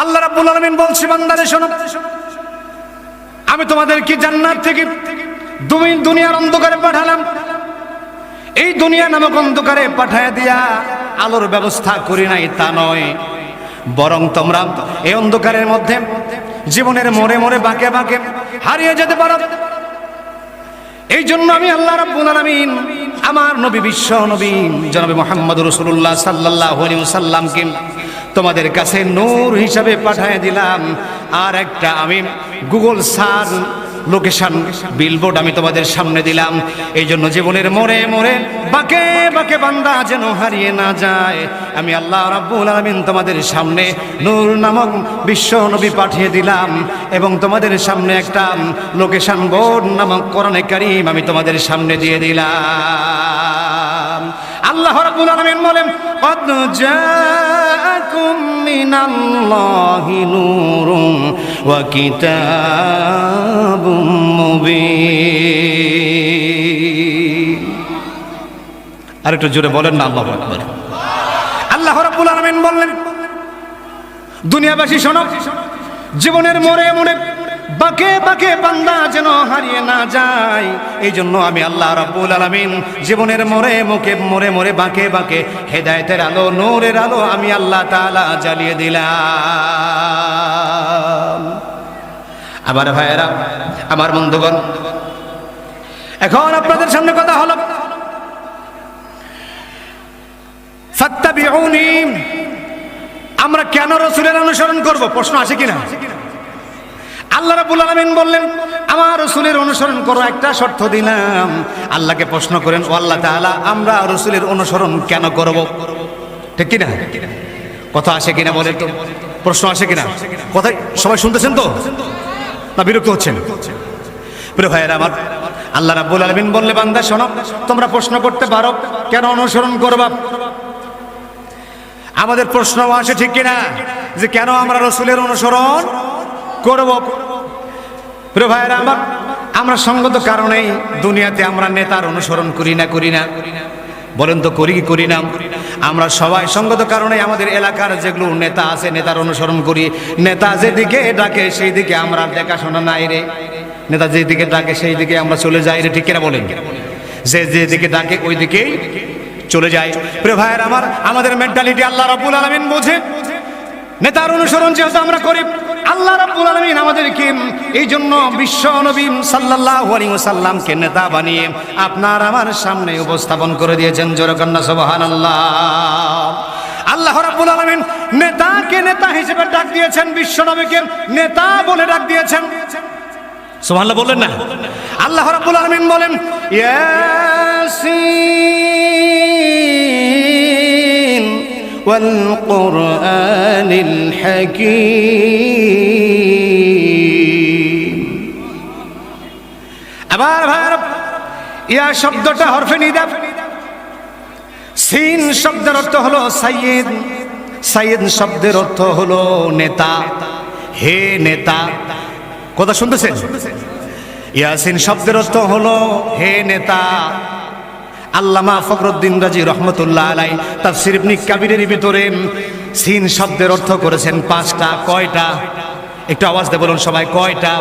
আল্লাহ রাব্বুল আলামিন বলছে, বান্দারে শোনো, আমি তোমাদেরকে জান্নাত থেকে দুনিয়ার অন্ধকারে পাঠালাম। এই দুনিয়া নামক অন্ধকারে পাঠায় দিয়া আলোর ব্যবস্থা করি নাই তা নয়, বরং তোমরা এই অন্ধকারের মধ্যে জীবনের মোড়ে মোড়ে বাঁকে বাঁকে হারিয়ে যেতে পারো। এই জন্য আমি আল্লাহ রাব্বুল আলামিন আমার নবী, বিশ্ব নবী জনাবে মুহাম্মদ রাসূলুল্লাহ সাল্লাল্লাহু আলাইহি ওয়াসাল্লামকে তোমাদের কাছে নূর হিসাবে পাঠিয়ে দিলাম। আর একটা আমি গুগল সার্চ লোকেশন বিলবোর্ড আমি তোমাদের সামনে দিলাম। এই জন্য জীবনের মোড়ে মোড়ে বাঁকে বাঁকে বান্দা যেন হারিয়ে না যায়, আমি আল্লাহ রাব্বুল আলামিন তোমাদের সামনে নূর নামক বিশ্ব নবী পাঠিয়ে দিলাম। এবং তোমাদের সামনে একটা লোকেশন বোর্ড নামক কোরআনে কারীম আমি তোমাদের সামনে দিয়ে দিলাম। আল্লাহ রাব্বুল আলামিন বলেন, قد جاءكم من الله نور وكتاب مبين। আরেকটু জোরে বলেন না আল্লাহু আকবার। আল্লাহ রাব্বুল আলামিন বললেন, দুনিয়াবাসী শোনো, জীবনের মোড়ে মোড়ে বাঁকে বাঁকে বান্দা যেন হারিয়ে না যায়, এই জন্য আমি আল্লাহ রাব্বুল আলামিন জীবনের মোড়ে মোড়ে বাঁকে বাঁকে হেদায়েতের আলো, নূরের আলো আমি আল্লাহ তাআলা জ্বালিয়ে দিলাম। আবার ভাইয়েরা, আমার বন্ধুগণ, এখন আপনাদের সামনে কথা হলো, ফাত্তাবিউনি, আমরা কেন রাসূলের অনুসরণ করব? প্রশ্ন আসে কিনা? আল্লাহ রাব্বুল আলামিন বললেন, আমার রাসূলের অনুসরণ করো, একটা শর্ত দিলাম। আল্লাহকে প্রশ্ন করেন, ও আল্লাহ তাআলা, আমরা রাসূলের অনুসরণ কেন করব? ঠিক কিনা? কথা আসে কিনা বলেন তো? প্রশ্ন আসে কিনা? কথা সবাই শুনতেছেন তো, না বিরক্ত হচ্ছেন? প্রিয় ভাইয়েরা আমার, আল্লাহ রাব্বুল আলামিন বললে, বান্দা শোনো, তোমরা প্রশ্ন করতে পারো কেন অনুসরণ করবা। আমাদের প্রশ্ন আসে ঠিক কিনা, যে কেন আমরা রাসূলের অনুসরণ করব। প্রিয় ভাইয়েরা আমার, আমরা সঙ্গত কারণেই দুনিয়াতে আমরা নেতার অনুসরণ করি না বলেন তো, করি কি করি না? আমরা সবাই সঙ্গত কারণে আমাদের এলাকার যেগুলো নেতা আছে নেতার অনুসরণ করি। নেতা যেদিকে ডাকে সেই দিকে আমরা দেখাশোনা নাই রে, নেতা যেদিকে ডাকে সেই দিকে আমরা চলে যাই রে, ঠিক কিনা বলেন? যেদিকে ডাকে ওই দিকেই চলে যায়। প্রিয় ভাইয়েরা আমার, আমাদের মেন্টালিটি আল্লাহ রাব্বুল আলামিন বোঝে। নেতার অনুসরণ যেহেতু আমরা করি, আল্লাহ রাব্বুল আলামিন আমাদেরকে এই জন্য বিশ্ব নবী সাল্লাল্লাহু আলাইহি ওয়াসাল্লামকে নেতা বানিয়ে আপনার আমার সামনে উপস্থাপন করে দিয়েছেন। জোরে কন্না সুবহানাল্লাহ। আল্লাহ রাব্বুল আলামিন নেতাকে নেতা হিসেবে ডাক দিয়েছেন, বিশ্ব নবীকে নেতা বলে ডাক দিয়েছেন। সুবহানাল্লাহ বললেন না? আল্লাহ রাব্বুল আলামিন বলেন, ইয়াসিন ওয়াল কুরআনিল হাকীম। আবার ভাইরা, ইয়া শব্দটা হরফে নিদা। সিন শব্দের অর্থ হলো সাইয়্যিদ, সাইয়্যিদ শব্দের অর্থ হলো নেতা, হে নেতা। কথা শুনতেছেন? ইয়াসিন শব্দের অর্থ হলো হে নেতা। আল্লামা ফখরুদ্দিন রাজি রহমতুল্লাহ আলাইহি তাফসীর ইবনে কাবিরের ভিতরে সিন শব্দের অর্থ করেছেন পাঁচটা। কয়টা? একটু আওয়াজ দিয়ে বলুন সবাই, কয়টা?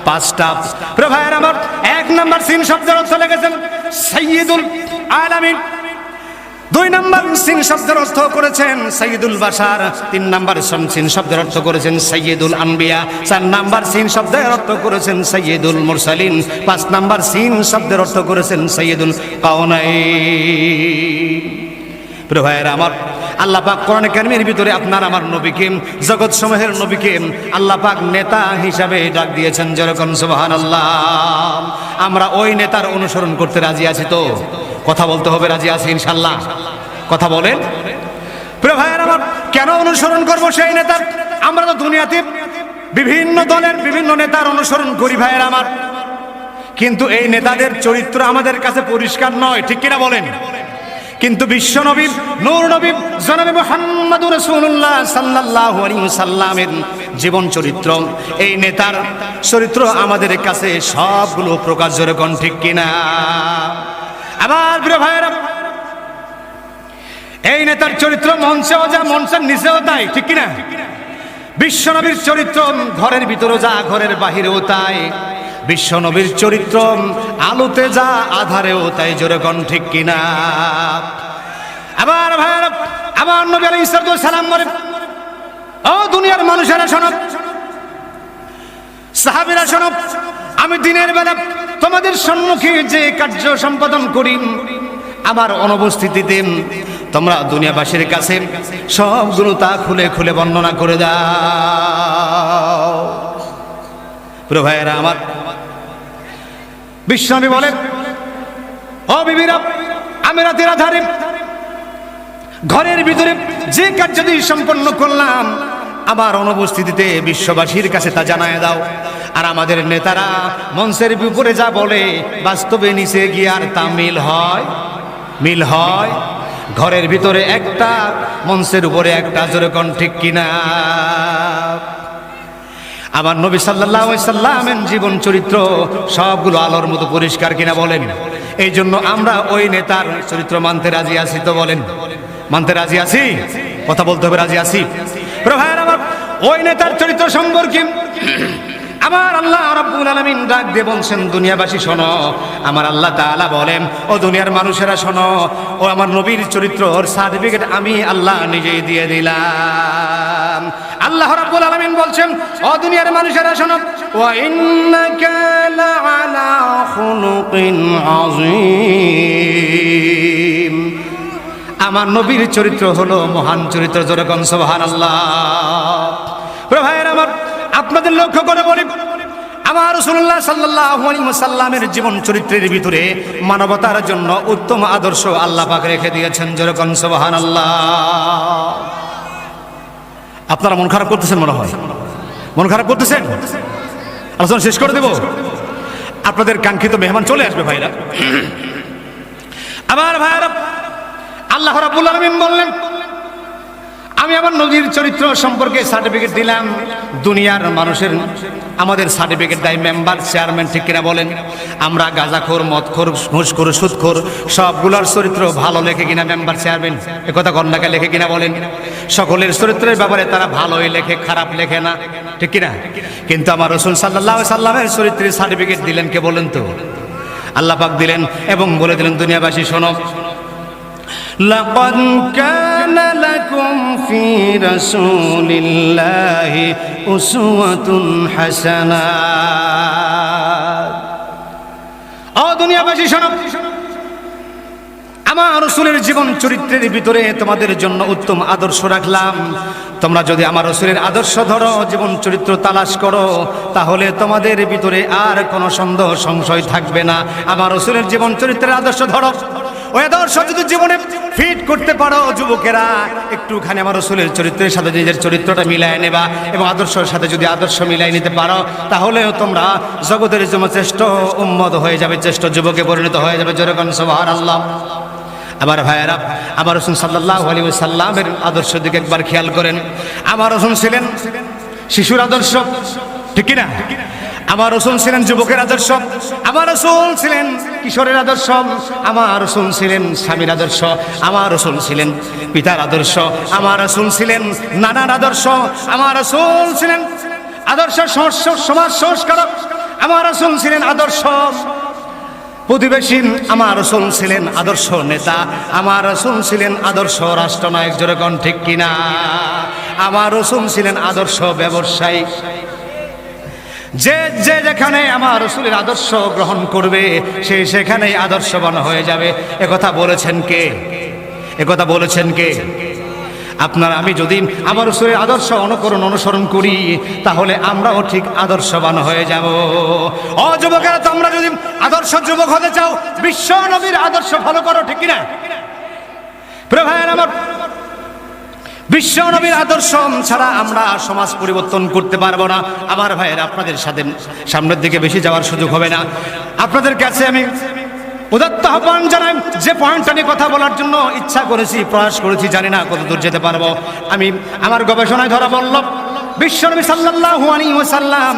পাঁচটা। প্রিয় ভাইয়েরা আমার, এক নাম্বার সিন শব্দের অর্থ লিখেছেন সাইয়্যিদুল আলামিন। দুই নাম্বার সিন শব্দের অর্থ করেছেন সাইয়্যিদুল বাশার। তিন নাম্বার সিন শব্দের অর্থ করেছেন সাইয়্যিদুল আম্বিয়া। চার নাম্বার সিন শব্দের অর্থ করেছেন সাইয়্যিদুল মুরসালিন। পাঁচ নাম্বার সিন শব্দের অর্থ করেছেন সাইয়্যিদুল কাওনাইন। প্রিয় ভাইয়েরা আমার, আল্লাহ পাক কোরআনে কারীমের ভিতরে আপনার আমার নবীকে, জগৎ সমূহের নবীকে আল্লাহ পাক নেতা হিসাবে ডাক দিয়েছেন। যেরকম সুবহানাল্লাহ। আমরা ওই নেতার অনুসরণ করতে রাজি আছি তো? কথা বলতে হবে, রাজি আছি ইনশাআল্লাহ? কথা বলেন। প্রিয় ভাইয়েরা আমার, কেন অনুসরণ করব সেই নেতার? আমরা তো দুনিয়াতে বিভিন্ন দলের বিভিন্ন নেতার অনুসরণ করি ভাইয়েরা আমার, কিন্তু এই নেতাদের চরিত্র আমাদের কাছে পরিষ্কার নয়, ঠিক কিনা বলেন? কিন্তু বিশ্ব নবী, নূর নবী জনাবে মুহাম্মদুর রাসূলুল্লাহ সাল্লাল্লাহু আলাইহি ওয়াসাল্লামের জীবন চরিত্র, এই নেতার চরিত্র আমাদের কাছে সবগুলো প্রকাশ। জোরে কোন ঠিক কিনা? আবার প্রিয় ভাইয়েরা, এই নেতার চরিত্র মঞ্চেও যা, মঞ্চের নিচেও তাই, ঠিক কিনা? বিশ্বনবীর চরিত্র ঘরের ভিতরে যা ঘরের বাহিরেও তাই, বিশ্বনবীর চরিত্র আলোতে যা আধারেও তাই, জোরে কোন ঠিক কিনা? আবার ভাইরা, আমার নবী আলাইহিস সালাম বলেন, ও দুনিয়ার মানুষেরা শোনো, সাহাবীরা শোনো, আমি দিনের বেলা তোমাদের সম্মুখে যে কার্য সম্পাদন করি, আমার অনুপস্থিতিতে তোমরা দুনিয়াবাসীর কাছে সবগুলো তা খুলে খুলে বর্ণনা করে দাও। প্রিয় ভাইয়েরা আমার, বিশ্বনবী বলেন, ও বিবিরা, আমি রাতের আধারে ঘরের ভিতরে যে কার্যটি সম্পন্ন করলাম, আমার অনুপস্থিতিতে বিশ্ববাসীর কাছে তা জানায় দাও। আর আমাদের নেতারা মঞ্চের উপরে যা বলে, বাস্তবে নিচে গিয়ে আর তা মিল হয়? মিল হয়? ঘরের ভিতরে একটা, মঞ্চের উপরে একটা, জোরে কোন ঠিক কিনা? আমার নবী সাল্লাল্লাহু আলাইহি সাল্লামের জীবন চরিত্র সবগুলো আলোর মতো পরিষ্কার কিনা বলেন? এই জন্য আমরা ওই নেতার চরিত্র মানতে রাজি আছি তো? বলেন, মানতে রাজি আছি? কথা বলতে হবে, রাজি আছি? ভাইয়ের আমার, ওই নেতার চরিত্র সম্পর্কে আমার আল্লাহ রাব্বুল আলামিন ডাক দিয়ে বলছেন, দুনিয়াবাসী শোনো, আমার আল্লাহ তাআলা বলেন, ও দুনিয়ার মানুষেরা শোনো, ও আমার নবীর চরিত্রর সার্টিফিকেট আমি আল্লাহ নিজেই দিয়ে দিলাম। আল্লাহ রাব্বুল আলামিন বলছেন, ও দুনিয়ার মানুষেরা শোনো, ওয়া ইন্নাকা লাআলা খুলুকিন আযীম, আমার নবীর চরিত্র হলো মহান চরিত্র, জোরে কোন সুবহানাল্লাহ। ভাইয়েরা আমার, আপনাদের লক্ষ্য করে বলি, আমার রাসূলুল্লাহ সাল্লাল্লাহু আলাইহি ওয়াসাল্লামের জীবন চরিত্রের ভিতরে মানবতার জন্য উত্তম আদর্শ আল্লাহ পাক রেখে দিয়েছেন, জোরে কোন সুবহানাল্লাহ। আপনারা মন খারাপ করতেছেন মনে হয়, মন খারাপ করতেছেন? আলোচনা শেষ করে দেব, আপনাদের কাঙ্ক্ষিত মেহমান চলে আসবে ভাইরা। আমার ভাইরা, আল্লাহ রাব্বুল আলামিন বললেন, আমি আমার নবীর চরিত্র সম্পর্কে সার্টিফিকেট দিলাম। দুনিয়ার মানুষের আমাদের সার্টিফিকেট দেয় মেম্বার, চেয়ারম্যান, ঠিক কিনা বলেন? আমরা গাঁজাখোর, মদখোর, ঘুষখোর, সুদখোর সবগুলোর চরিত্র ভালো লেখে কিনা মেম্বার, চেয়ারম্যান? একথা কন্যাকে লেখে কিনা বলেন? সকলের চরিত্রের ব্যাপারে তারা ভালোই লেখে, খারাপ লেখে না, ঠিক কিনা? কিন্তু আমার রাসূল সাল্লাল্লাহু আলাইহি সাল্লামের চরিত্রের সার্টিফিকেট দিলেন কে বলেন তো? আল্লাহ পাক দিলেন এবং বলে দিলেন, দুনিয়াবাসী শোনো, লাকাদ কানা লাকুম ফি রাসূলিল্লাহি উসওয়াতুন হাসানাহ। ও দুনিয়াবাসী শোনো, আমার রাসূলের জীবন চরিত্রের ভিতরে তোমাদের জন্য উত্তম আদর্শ রাখলাম। তোমরা যদি আমার রাসূলের আদর্শ ধরো, জীবন চরিত্র তালাশ করো, তাহলে তোমাদের ভিতরে আর কোনো সন্দেহ সংশয় থাকবে না। আমার রাসূলের জীবন চরিত্রের আদর্শ ধরো, ওই আদর্শ যদি জীবনে ফিট করতে পারো, যুবকেরা একটুখানি আমার রাসূলের চরিত্রের সাথে নিজের চরিত্রটা মিলায় নেবা এবং আদর্শের সাথে যদি আদর্শ মিলাই নিতে পারো, তাহলেও তোমরা জগতের জন্য শ্রেষ্ঠ উম্মত হয়ে যাবে, শ্রেষ্ঠ যুবকে পরিণত হয়ে যাবে, জোরে কোন সুবহানাল্লাহ। আবার ভাইয়েরা, আমার রাসূল সাল্লাল্লাহু আলাইহি ওয়াসাল্লামের আদর্শের দিকে একবার খেয়াল করেন। আমার রাসূল ছিলেন শিশুর আদর্শ, ঠিক কিনা? আমার রাসূল ছিলেন যুবকের আদর্শ, আমার রাসূল ছিলেন কিশোরের আদর্শ, আমার রাসূল ছিলেন স্বামীর আদর্শ, আমার রাসূল ছিলেন পিতার আদর্শ, আমার রাসূল ছিলেন নানার আদর্শ, আমার রাসূল ছিলেন আদর্শ সমাজ সংস্কারক, আমার রাসূল ছিলেন আদর্শ প্রতিবেশী, আমার রাসূল ছিলেন আদর্শ নেতা, আমার রাসূল ছিলেন আদর্শ রাষ্ট্রনায়ক, জোরে কোন ঠিক কিনা? আমার রাসূল ছিলেন আদর্শ ব্যবসায়ী। যে যে যেখানে আমার রাসূলের আদর্শ গ্রহণ করবে, সে সেখানেই আদর্শবান হয়ে যাবে। একথা বলেছেন কে? একথা বলেছেন কে? আপনারা আমি যদি আমার রাসূলের আদর্শ অনুসরণ করি, তাহলে আমরাও ঠিক আদর্শবান হয়ে যাব। ও যুবকেরা, তোমরা যদি আদর্শ যুবক হতে চাও, বিশ্ব নবীর আদর্শ ফলো করো, ঠিক কিনা? প্রিয় ভাইয়েরা আমার, বিশ্ব নবীর আদর্শ ছাড়া আমরা সমাজ পরিবর্তন করতে পারবো না। আমার ভাইয়েরা, আপনাদের সাথে সামনের দিকে বেশি যাওয়ার সুযোগ হবে না। আপনাদের কাছে আমি উদাত্ত আহ্বান জানাই, যে পয়েন্টটা নিয়ে কথা বলার জন্য ইচ্ছা করেছি, প্রয়াস করেছি, জানি না কত দূর যেতে পারবো। আমি আমার গবেষণায় ধরা বলল, বিশ্বনবী সাল্লাল্লাহু আলাইহি ওয়াসাল্লাম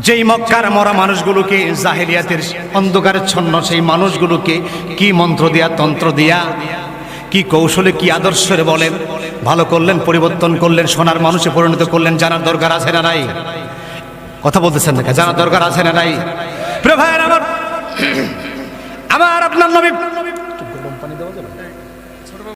যেই মক্কার মরা মানুষগুলোকে, জাহেলিয়াতের অন্ধকারচ্ছন্ন সেই মানুষগুলোকে কি মন্ত্র দিয়া, তন্ত্র দিয়া, কি কৌশলে, কি আদর্শে বলেন ভালো করলেন, পরিবর্তন করলেন, সোনার মানুষে পরিণত করলেন। জানার দরকার আছে না নাই? কথা বলতেছেন না? জানার দরকার আছে না নাই? প্রিয় ভাইয়ের আমার, আমার আপনার নবী, গরম পানি দেওয়া যাবে?